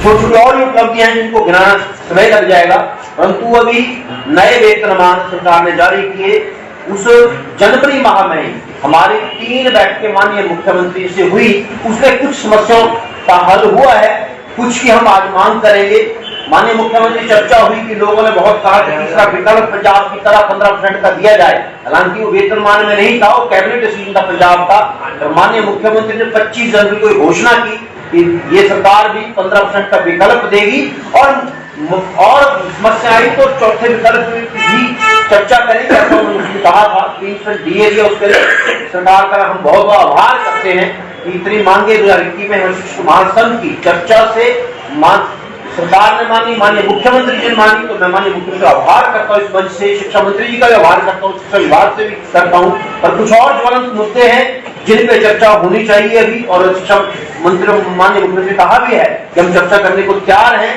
छोटी छोटी और भी उपलब्धियां हैं जिनको गिनाना समय लग जाएगा, परंतु अभी नए वेतनमान सरकार ने जारी किए। उस जनवरी माह में हमारी 3 बैठकें माननीय मुख्यमंत्री से हुई, उसमें कुछ समस्याओं का हल हुआ है, कुछ की हम आज मांग करेंगे। माननीय मुख्यमंत्री चर्चा हुई कि लोगों ने बहुत कहा कि तीसरा विकल्प पंजाब की तरह 15% का दिया जाए, हालांकि वो वेतनमान में नहीं था, वो कैबिनेट डिसीजन था पंजाब का। तो माननीय मुख्यमंत्री ने 25 जनवरी को घोषणा की कि ये सरकार भी 15% का विकल्प देगी और समस्या आई तो चौथे विकल्प भी चर्चा करेंगे, ऐसा उन्होंने कहा था। 3% दिए गए, उसके लिए सरकार का हम बहुत बहुत आभार करते हैं कि इतनी मांगे 2021 में शिक्षक महासंघ की चर्चा से सरकार ने मानी, माननीय मुख्यमंत्री जी ने मानी, तो मैं माननीय मुख्यमंत्री का आभार करता हूँ। इस मंच से शिक्षा मंत्री जी का भी आभार करता हूँ, शिक्षा विभाग से भी करता हूँ। पर कुछ और ज्वलंत मुद्दे हैं जिन पे चर्चा होनी चाहिए अभी, और शिक्षा मंत्री माननीय मुख्यमंत्री कहा भी है कि हम चर्चा करने को तैयार हैं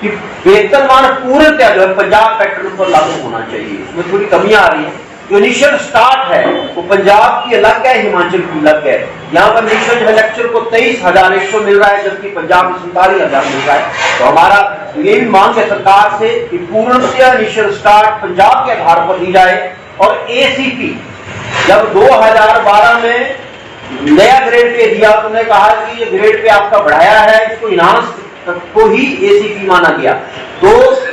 कि वेतनमान पूर्णतः जो है पंजाब पैटर्न पर लागू होना चाहिए। इसमें थोड़ी कमियां आ रही है। जो इनिशियल स्टार्ट है वो पंजाब की अलग है, हिमाचल की अलग है। यहाँ पर इनिशियल जो है लेक्चर को 23,100 मिल रहा है, जबकि पंजाब में 47,000 मिल रहा है। तो हमारा ये भी मांग है सरकार से कि पूर्णतः इनिशियल स्टार्ट पंजाब के आधार पर दी जाए। और एसीपी जब 2012 में नया ग्रेड पे दिया तो उन्होंने कहा कि ये ग्रेड पे आपका बढ़ाया है, इसको इनहांस को ही एसीपी माना गया। तो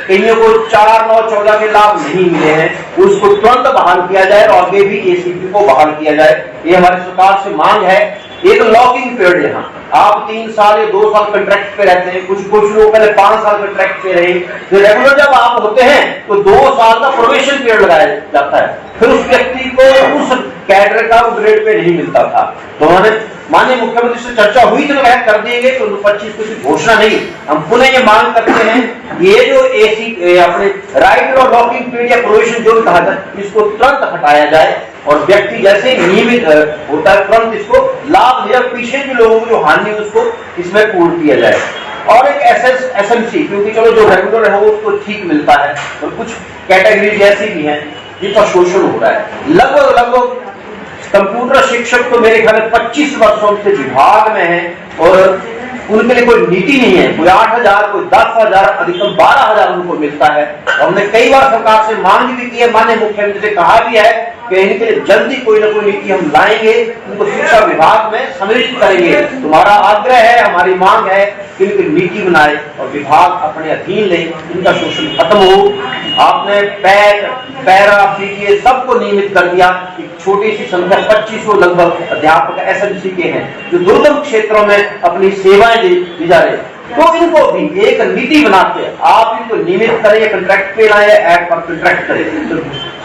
कईयों को 4, 9, 14 के लाभ नहीं मिले हैं, उसको तुरंत बहाल किया जाए और आगे भी एसीपी को बहाल किया जाए, ये हमारी सरकार से मांग है। एक लॉकिंग पीरियड, यहाँ आप 3 साल या 2 साल कॉन्ट्रैक्ट पे रहते हैं, कुछ लोग पहले 5 साल कॉन्ट्रैक्ट पे रहे, तो रेगुलर जब आप होते हैं तो 2 साल का प्रोबेशन पीरियड लगाया जाता है, फिर उस व्यक्ति को उस कैडर का ग्रेड पे नहीं मिलता था। तो उन्होंने माननीय मुख्यमंत्री से चर्चा हुई तो वह कर देंगे, तो 25 को घोषणा नहीं। हम पुनः ये मांग करते हैं ये जो अपने राइट और लॉकिंग पीरियड या प्रोविजन जो भी कहा जाए, इसको तुरंत हटाया जाए और व्यक्ति जैसे नियमित होता है तुरंत इसको लाभ दिया, पीछे भी लोगों को जो हानि उसको इसमें पूर्ण किया जाए। और एक एसएमसी, क्योंकि चलो जो रेगुलर है वो उसको ठीक मिलता है, और कुछ कैटेगरी ऐसी भी है जिनका शोषण हो रहा है। लगभग कंप्यूटर शिक्षक तो मेरे ख्याल में 25 वर्षों से विभाग में है और उनके लिए कोई नीति नहीं है। कोई 8,000, कोई 10,000, अधिकतम 12,000 उनको मिलता है। और हमने कई बार सरकार से मांग भी की है, माननीय मुख्यमंत्री से कहा भी है कि इनके लिए जल्दी कोई ना कोई नीति हम लाएंगे, उनको शिक्षा विभाग में सम्मिलित करेंगे। तुम्हारा आग्रह है, हमारी मांग है कि इनकी नीति बनाए और विभाग अपने अधीन ले, इनका शोषण खत्म हो। आपने पैट, पैरा, पीटीए सबको नियमित कर दिया। छोटी सी संख्या 2500 लगभग अध्यापक एसएमसी के हैं जो दुर्गम क्षेत्रों में अपनी सेवाएं दी जा रहे, तो इनको भी एक नीति बनाते आप इनको नियमित करें, कॉन्ट्रैक्ट पे लाए, ऐप पर कॉन्ट्रैक्ट करें। तो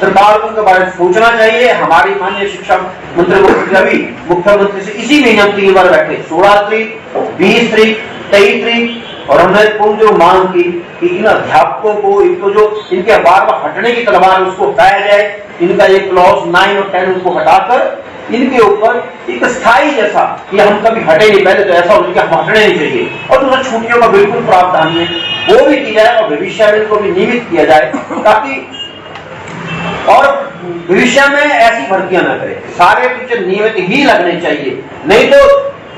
सरकार को उनके बारे में सोचना चाहिए। हमारी माननीय शिक्षा मंत्री मुख्यमंत्री से इसी महीने हम 3 बार बैठे, 16 तारीख, 20 तारीख, 23 तारीख, और हमने जो मांग की कि इन अध्यापकों को इनको जो इनके बार बार हटने की तलवार उसको हटाया जाए। इनका ये क्लॉज 9 और 10 उनको हटाकर इनके ऊपर एक स्थायी जैसा कि हम कभी हटे नहीं, पहले तो ऐसा उनके हम हटने नहीं चाहिए। और दूसरा छुट्टियों का बिल्कुल प्रावधान है वो भी किया जाए और भविष्य में इनको भी नियमित किया जाए, ताकि और भविष्य में ऐसी भर्तियां न करें। सारे टीचर नियमित ही लगने चाहिए, नहीं तो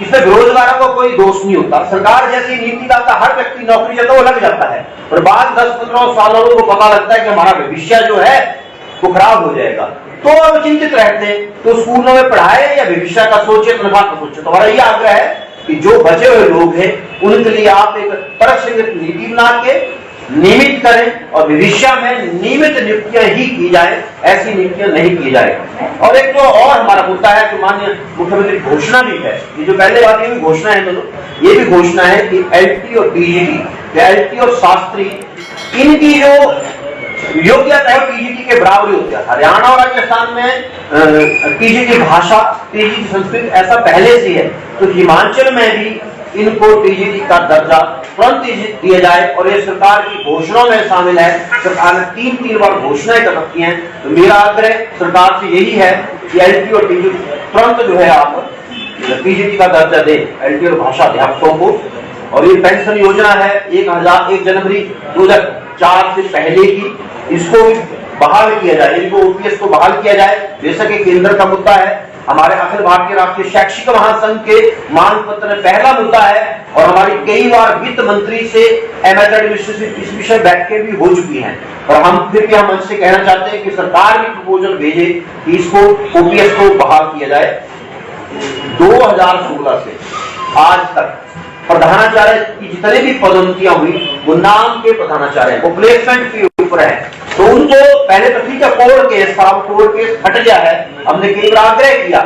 इसमें बेरोजगारों को कोई दोष नहीं होता। सरकार जैसी नीति लाता, हर व्यक्ति नौकरी चाहता वो लग जाता है, और बाद 10-15 सालों को पता लगता है कि हमारा भविष्य जो है वो खराब हो जाएगा, तो वो चिंतित रहते हैं। तो स्कूलों में पढ़ाए या भविष्य का सोचे, तनख्वाह का सोचे। तो हमारा ये आग्रह है कि जो बचे हुए लोग हैं उनके लिए आप एक तर्कसंगत नीति बना के नियमित करें और भविष्य में नियमित नियुक्तियां ही की जाए, ऐसी नियुक्तियां नहीं की जाए। और एक तो और हमारा मुद्दा है कि माननीय मुख्यमंत्री घोषणा भी है, ये जो पहले बात ये भी घोषणा है, तो ये भी घोषणा है कि एलटी और टीजीटी, एलटी और शास्त्री, इनकी जो योग्यता है टीजीटी के बराबरी होती है। हरियाणा और राजस्थान में टीजीटी भाषा, टीजीटी संस्कृत ऐसा पहले से है, तो हिमाचल में भी इनको टीजीटी का दर्जा तुरंत दिया जाए, और ये सरकार की घोषणाओं में शामिल है। सरकार ने 3 बार घोषणाएं कर रखी हैं। तो मेरा आग्रह सरकार से यही है कि एलटी और टीजीटी तुरंत जो है आप टीजीटी का दर्जा दे एलटी और भाषा अध्यापकों को। और ये पेंशन योजना है 1 जनवरी 2004 से पहले की, इसको भी बहाल किया जाए, इनको ओपीएस को बहाल किया जाए। बेशक ये केंद्र का मुद्दा है, हमारे अखिल भारतीय राष्ट्रीय शैक्षिक महासंघ के मांग पत्र में पहला मुद्दा है और हमारी कई बार वित्त मंत्री से एमएचआरडी इस विषय बैठकें भी हो चुकी हैं। और हम फिर भी हम मंच से कहना चाहते हैं कि सरकार भी प्रपोजल भेजे कि इसको ओपीएस को बहाल किया जाए। 2016 से आज तक प्रधानाचार्य की जितने भी पदोन्नतियां हुई वो नाम के प्रधानाचार्य, वो प्लेसमेंट के ऊपर है। तो उनको पहले तो ठीक है, कोर्ट केस था, कोर्ट केस हट गया है। हमने कई बार आग्रह किया,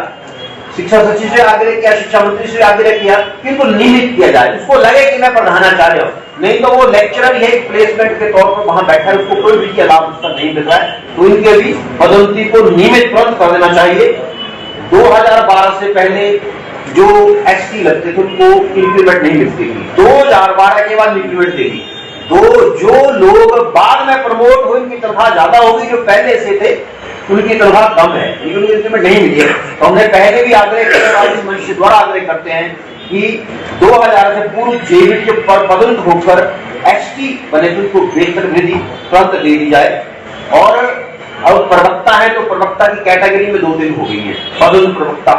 शिक्षा सचिव से आग्रह किया, शिक्षा मंत्री से आग्रह किया कि इनको नियमित किया जाए, उसको लगे कि मैं प्रधानाचार्य हूं, नहीं तो वो लेक्चरर है प्लेसमेंट के तौर पर वहां बैठा है, उसको कोई भी लाभ उसका नहीं मिल रहा है। तो इनके भी पदोन्नति को नियमित तुरंत कर देना चाहिए। 2012 से पहले जो एसटी लगते थे उनको इंक्रीमेंट नहीं मिलती थी, 2012 के बाद इंक्रीमेंट देगी। तो जो लोग बाद में प्रमोट हुए उनकी तनख्वाह ज्यादा होगी, जो पहले से थे उनकी तनख्वाह कम है, लेकिन उनकी इंक्रीमेंट नहीं मिली है। तो हमने पहले भी आग्रह किया, आज इस मंच द्वारा आग्रह करते हैं कि 2000 से पूर्व जेबीटी के पदोन्नत होकर एसटी बने तो उनको वेतन वृद्धि तुरंत दे दी जाए। और अब प्रवक्ता है तो प्रवक्ता की कैटेगरी में 2 दिन हो गई है, पदोन्नत प्रवक्ता,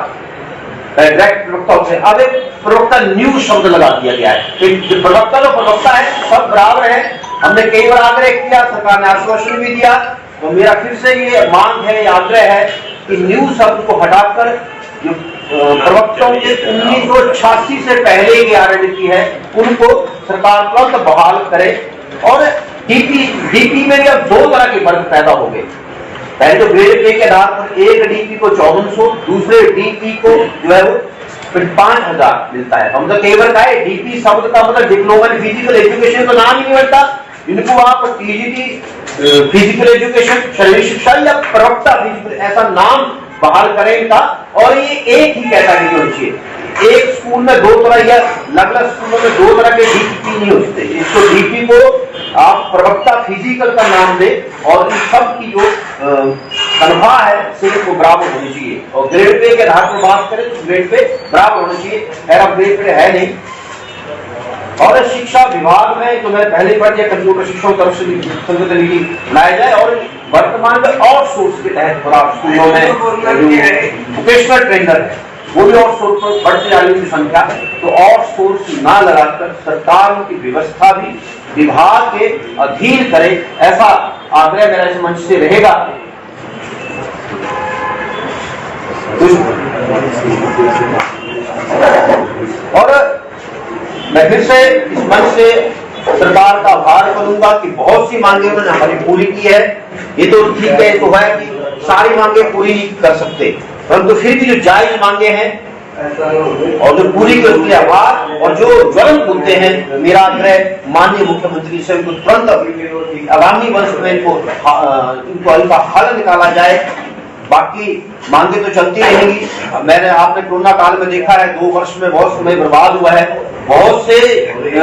डायरेक्ट प्रवक्ता होते हैं। अब एक प्रवक्ता न्यू शब्द लगा दिया गया है। जो प्रवक्ता जो प्रवक्ता है सब बराबर है। हमने कई बार आग्रह किया, सरकार ने आश्वासन भी दिया। तो मेरा फिर से ये मांग है, ये आग्रह है कि न्यू शब्द को हटाकर जो प्रवक्ताओं के 1986 से पहले की आरडीपी है उनको सरकार तुरंत बहाल करे। और डीपी में भी अब 2 तरह के वर्ग पैदा हो गए। पहले तो ग्रेड पे के आधार पर एक डीपी को 5400, दूसरे डीपी को जो है वो 5000 मिलता है। हम तो कई बार कहा डीपी शब्द का मतलब डिप्लोमा इन फिजिकल एजुकेशन का नाम ही नहीं बनता। इनको आप टीजीटी फिजिकल एजुकेशन, शरीर शिक्षा या प्रवक्ता फिजिकल ऐसा नाम बहाल करें इनका। और ये एक ही कैटेगरी होनी चाहिए। एक स्कूल में 2 तरह या अलग अलग स्कूलों में 2 तरह के डीपी नहीं होते। इसको डीपी को आप प्रवक्ता फिजिकल का नाम दे और इन सब की जो तनख्वाह है सिर्फ वो बराबर होनी चाहिए। और ग्रेड पे के आधार पर बात करें तो ग्रेड पे बराबर होना चाहिए, खैर ग्रेड पे है नहीं। और शिक्षा विभाग में जो मैं पहले पढ़ दिया, कंप्यूटर शिक्षा की तरफ से संगत नीति बनाया जाए। और वर्तमान में आउटसोर्स के तहत स्कूलों में वोकेशनल ट्रेनर है वो भी आउटसोर्स पर बढ़ती जा रही संख्या है। तो आउटसोर्स ना लगाकर सरकार की व्यवस्था भी विभाग के अधीन करे, ऐसा आग्रह मेरा इस मंच से रहेगा। और मैं फिर से इस मंच से सरकार का आभार करूंगा कि बहुत सी मांगे उन्होंने हमारी पूरी की है। ये तो ठीक है, तो है कि सारी मांगे पूरी नहीं कर सकते, परंतु फिर भी जो जायज मांगे हैं और जो पूरी के उसके आभार। और जो ज्वलंत मुद्दे हैं, मेरा आग्रह माननीय मुख्यमंत्री से उनको तुरंत आगामी वर्ष में इनका हल निकाला जाए। बाकी मांगे तो चलती रहेंगी। मैंने आपने कोरोना काल में देखा है 2 वर्ष में बहुत समय बर्बाद हुआ है। बहुत से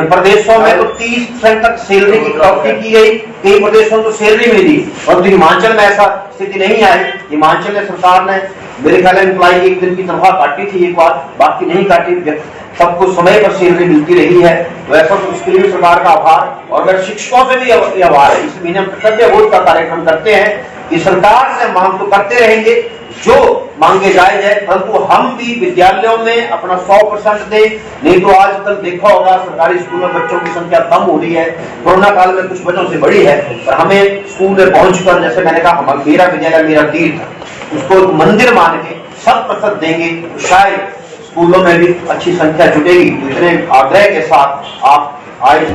प्रदेशों में तो 30% तक सैलरी की कटौती की गई, कई प्रदेशों में तो सैलरी नहीं दी। और हिमाचल में ऐसा स्थिति नहीं आई। हिमाचल में सरकार ने मेरे ख्याल में एम्प्लॉय की 1 दिन की तनख्वाह काटी थी एक बार, बाकी नहीं काटी, सबको समय पर सैलरी मिलती रही है। वैसा तो उसके लिए सरकार का आभार। और मेरे शिक्षकों से भी आभार है। इस महीने हम कर्तव्य बोध का कार्यक्रम करते हैं कि सरकार से मांग तो करते रहेंगे जो मांगे जायज है, परंतु हम भी विद्यालयों में अपना 100% दें। नहीं तो आजकल देखा होगा सरकारी स्कूलों में बच्चों की संख्या कम हो रही है, कोरोना काल में कुछ बच्चों से बढ़ी है। पर हमें स्कूल में पहुंचकर, जैसे मैंने कहा, मेरा विद्यालय मेरा तीर्थ, उसको मंदिर मान के 100% देंगे, शायद स्कूलों में भी अच्छी संख्या जुटेगी। तो इतने आग्रह के साथ आप आए